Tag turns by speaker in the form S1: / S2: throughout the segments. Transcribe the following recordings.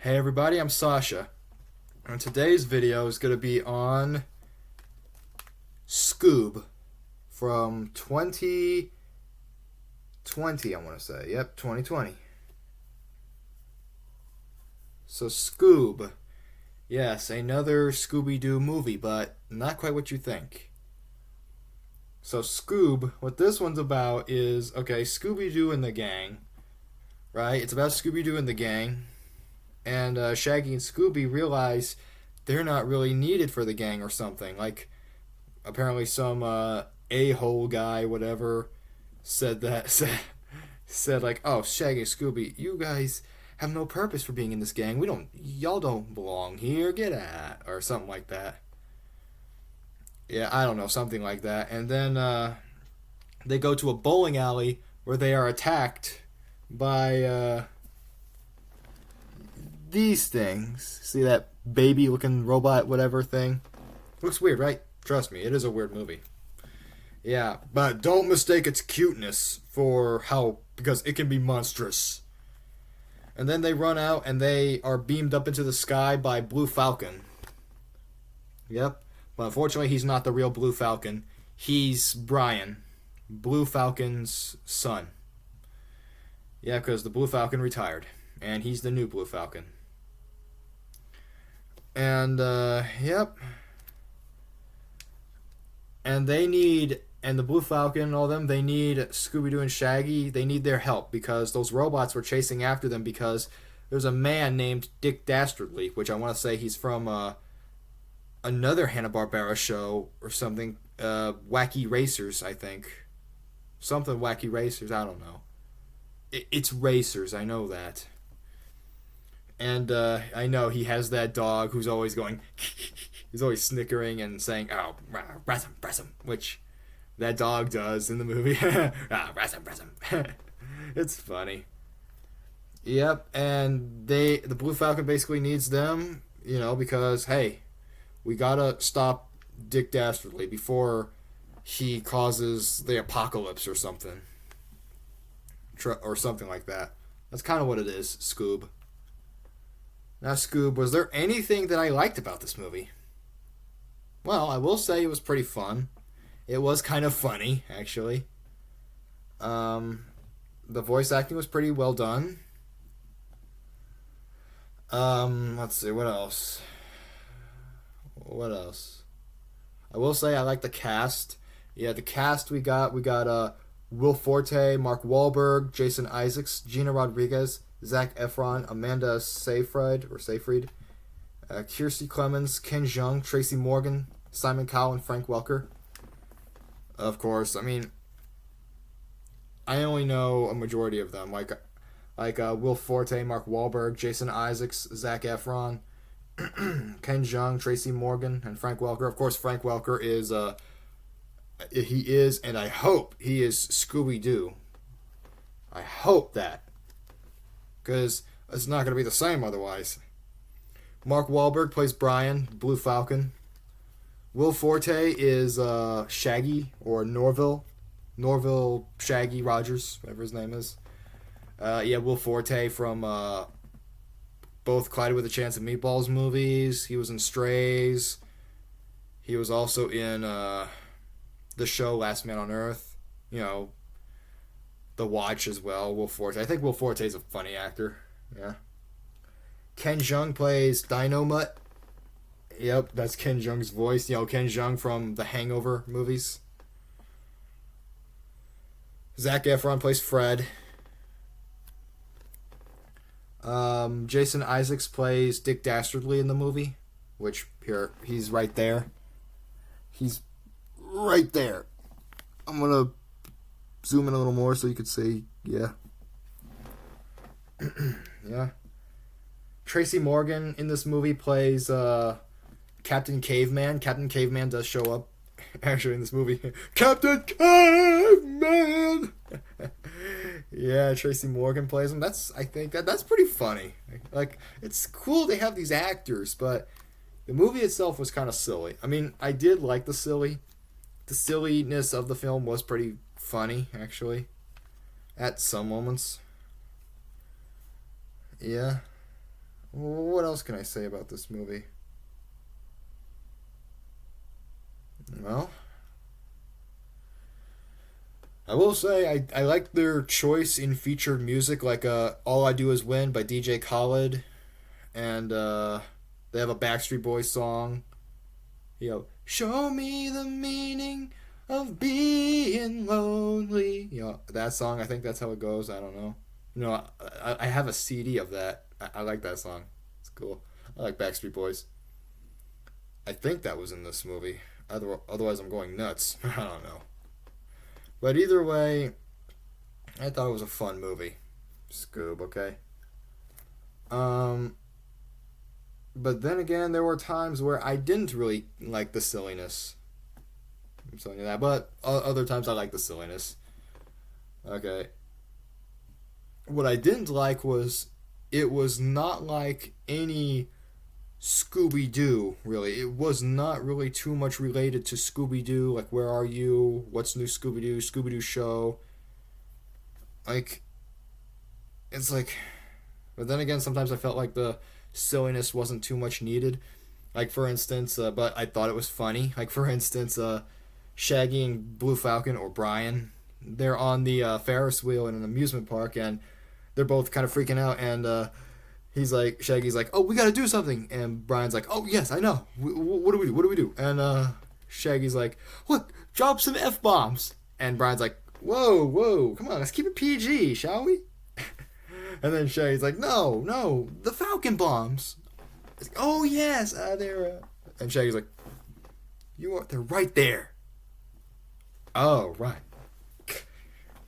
S1: Hey everybody, I'm Sasha, and today's video is going to be on Scoob from 2020, I want to say. Yep, 2020. So Scoob, yes, another Scooby-Doo movie, but not quite what you think. So Scoob, what this one's about is, okay, Scooby-Doo and the gang, right? It's about Scooby-Doo and the gang. And Shaggy and Scooby realize they're not really needed for the gang or something. Like, apparently some a-hole guy, whatever, said that, said like, oh, Shaggy and Scooby, you guys have no purpose for being in this gang. Y'all don't belong here, get out, or something like that. Yeah, I don't know, something like that. And then they go to a bowling alley where they are attacked by these things. See that baby looking robot whatever thing? Looks weird, right? Trust me, it is a weird movie. Yeah, but don't mistake its cuteness because it can be monstrous. And then they run out and they are beamed up into the sky by Blue Falcon. Yep. But unfortunately he's not the real Blue Falcon. He's Brian, Blue Falcon's son. Yeah, because the Blue Falcon retired. And he's the new Blue Falcon. And, yep. And the Blue Falcon and all them, they need Scooby-Doo and Shaggy, they need their help because those robots were chasing after them because there's a man named Dick Dastardly, which I want to say he's from another Hanna-Barbera show or something, Wacky Racers, I think. Something Wacky Racers, I don't know. It's Racers, I know that. And I know he has that dog who's always going, he's always snickering and saying, oh, press him, which that dog does in the movie. Press him. It's funny. Yep, and the Blue Falcon basically needs them, because, hey, we gotta stop Dick Dastardly before he causes the apocalypse or something. Or something like that. That's kind of what it is, Scoob. Now, Scoob, was there anything that I liked about this movie? Well, I will say it was pretty fun. It was kind of funny, actually. The voice acting was pretty well done. Let's see, what else? I will say I like the cast. Yeah, the cast we got Will Forte, Mark Wahlberg, Jason Isaacs, Gina Rodriguez, Zac Efron, Amanda Seyfried, Kiersey Clemens, Ken Jeong, Tracy Morgan, Simon Cowell, and Frank Welker. Of course, I mean, I only know a majority of them, like Will Forte, Mark Wahlberg, Jason Isaacs, Zac Efron, Ken Jeong, Tracy Morgan, and Frank Welker. Of course, Frank Welker is and I hope he is Scooby-Doo. I hope that. Because it's not going to be the same otherwise. Mark Wahlberg plays Brian, Blue Falcon. Will Forte is Shaggy, or Norville Shaggy Rogers, whatever his name is. Will Forte from both Clyde with a Chance of Meatballs movies. He was in Strays. He was also in the show Last Man on Earth. The Watch as well. Will Forte. I think Will Forte is a funny actor. Yeah. Ken Jeong plays Dynamut. Yep, that's Ken Jeong's voice. Ken Jeong from the Hangover movies. Zac Efron plays Fred. Jason Isaacs plays Dick Dastardly in the movie, which he's right there. He's right there. I'm gonna zoom in a little more so you could see. Yeah. Yeah. Tracy Morgan in this movie plays Captain Caveman. Captain Caveman does show up actually in this movie. Captain Caveman. Yeah, Tracy Morgan plays him. I think that's pretty funny. Like, it's cool they have these actors, but the movie itself was kind of silly. I mean, I did like the silliness of the film was pretty funny, actually, at some moments. Yeah. What else can I say about this movie? Well, I will say I like their choice in featured music, like "All I Do Is Win" by DJ Khaled, and they have a Backstreet Boys song. Show me the meaning of being lonely. That song. I think that's how it goes. I don't know. I have a CD of that. I like that song. It's cool. I like Backstreet Boys. I think that was in this movie. Otherwise, I'm going nuts. I don't know. But either way, I thought it was a fun movie. Scoob, okay? Um, but then again, there were times where I didn't really like the silliness. I'm telling you that. But other times I liked the silliness. Okay. What I didn't like was it was not like any Scooby Doo, really. It was not really too much related to Scooby Doo, like Where Are You? What's New Scooby Doo Show. Like, it's like. But then again, sometimes I felt like the silliness wasn't too much needed. Like, for instance, but I thought it was funny. Like, for instance, Shaggy and Blue Falcon, or Brian, they're on the Ferris wheel in an amusement park, and they're both kind of freaking out, and Shaggy's like, oh, we gotta do something. And Brian's like, oh, yes, I know. What do we do? What do we do? And Shaggy's like, look, drop some F-bombs. And Brian's like, whoa, come on, let's keep it PG, shall we? And then Shaggy's like, no, the Falcon bombs. It's like, oh, yes, they're... And Shaggy's like, they're right there. Oh, right.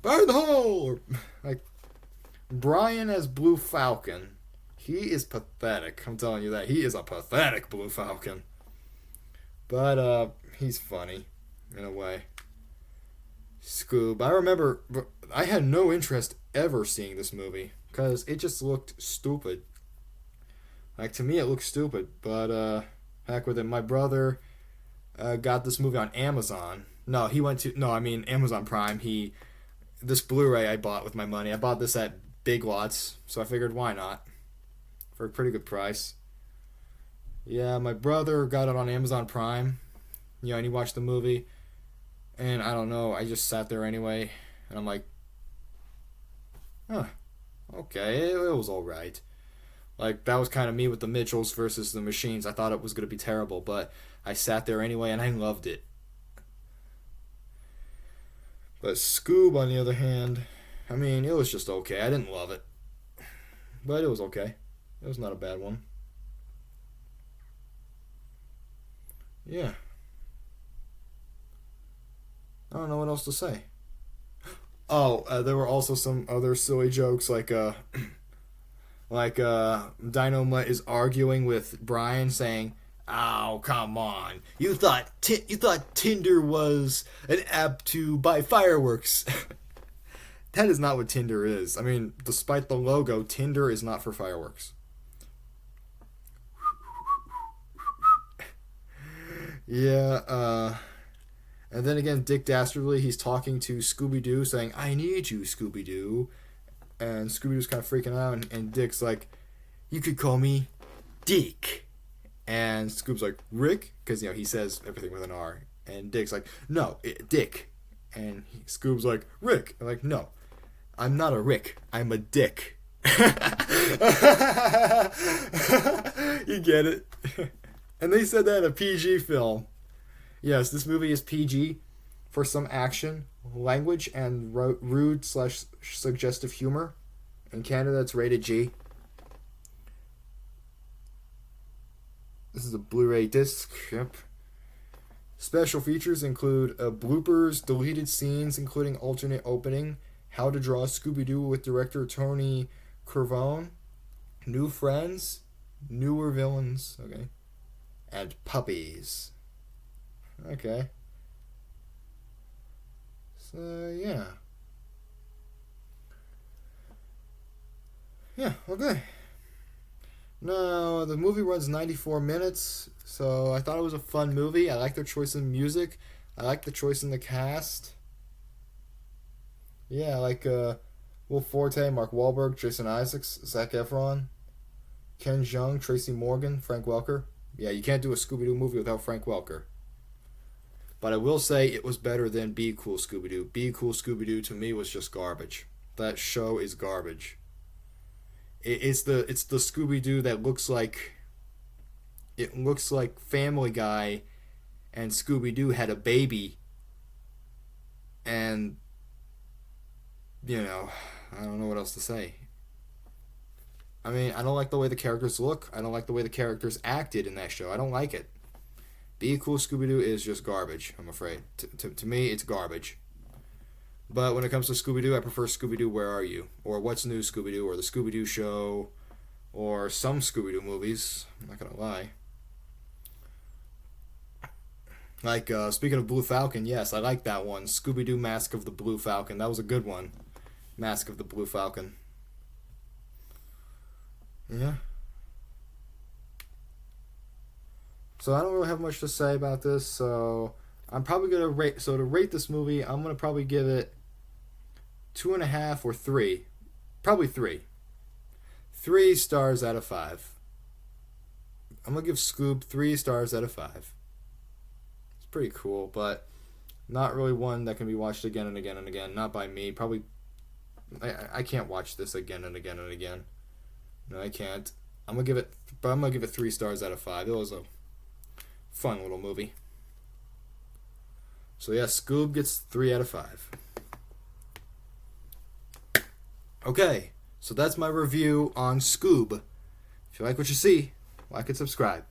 S1: Burn the hole! Or, like, Brian as Blue Falcon... He is pathetic. I'm telling you that. He is a pathetic Blue Falcon. But, he's funny. In a way. Scoob. I remember... I had no interest ever seeing this movie. Because it just looked stupid. Like, to me, it looked stupid. But, heck with it. My brother got this movie on Amazon. No, Amazon Prime. This Blu-ray I bought with my money. I bought this at Big Lots. So I figured, why not? For a pretty good price. Yeah, my brother got it on Amazon Prime. And he watched the movie. And I don't know, I just sat there anyway. And I'm like, okay, it was alright. Like, that was kind of me with the Mitchells versus the Machines. I thought it was going to be terrible, but I sat there anyway and I loved it. But Scoob, on the other hand, it was just okay. I didn't love it. But it was okay. It was not a bad one. Yeah. I don't know what else to say. Oh, there were also some other silly jokes, like Dynamite is arguing with Brian, saying, "Oh, come on! You thought Tinder was an app to buy fireworks." That is not what Tinder is. Despite the logo, Tinder is not for fireworks. Yeah, and then again, Dick Dastardly, he's talking to Scooby-Doo, saying, I need you, Scooby-Doo. And Scooby-Doo's kind of freaking out, and Dick's like, you could call me Dick. And Scoob's like, Rick? Because, he says everything with an R. And Dick's like, no, Dick. And Scoob's like, Rick. I'm like, no, I'm not a Rick. I'm a Dick. You get it? And they said that in a PG film. Yes, this movie is PG for some action, language, and rude/suggestive humor. In Canada, it's rated G. This is a Blu-ray disc. Yep. Special features include bloopers, deleted scenes, including alternate opening, how to draw Scooby-Doo with director Tony Curvone, new friends, newer villains, okay, and puppies. Okay. So, yeah. Yeah, okay. Now, the movie runs 94 minutes, so I thought it was a fun movie. I like their choice in music. I like the choice in the cast. Yeah, I like Will Forte, Mark Wahlberg, Jason Isaacs, Zac Efron, Ken Jeong, Tracy Morgan, Frank Welker. Yeah, you can't do a Scooby-Doo movie without Frank Welker. But I will say it was better than Be Cool Scooby-Doo. Be Cool Scooby-Doo to me was just garbage. That show is garbage. It's the Scooby-Doo that looks like Family Guy and Scooby-Doo had a baby, and I don't know what else to say. I mean, I don't like the way the characters look. I don't like the way the characters acted in that show. I don't like it. Be Cool Scooby-Doo is just garbage, I'm afraid. To me, it's garbage. But when it comes to Scooby-Doo, I prefer Scooby-Doo Where Are You? Or What's New Scooby-Doo? Or The Scooby-Doo Show? Or some Scooby-Doo movies. I'm not going to lie. Like, speaking of Blue Falcon, yes, I like that one. Scooby-Doo Mask of the Blue Falcon. That was a good one. Mask of the Blue Falcon. Yeah. So I don't really have much to say about this, so I'm probably going to rate... So to rate this movie, I'm going to probably give it 2.5 or 3. Probably 3. 3 stars out of 5. I'm going to give Scoob 3 stars out of 5. It's pretty cool, but not really one that can be watched again and again and again. Not by me. Probably... I can't watch this again and again and again. No, I can't. I'm going to give it 3 stars out of 5. It was a fun little movie. So yeah, Scoob gets 3 out of 5. Okay, so that's my review on Scoob. If you like what you see, like and subscribe.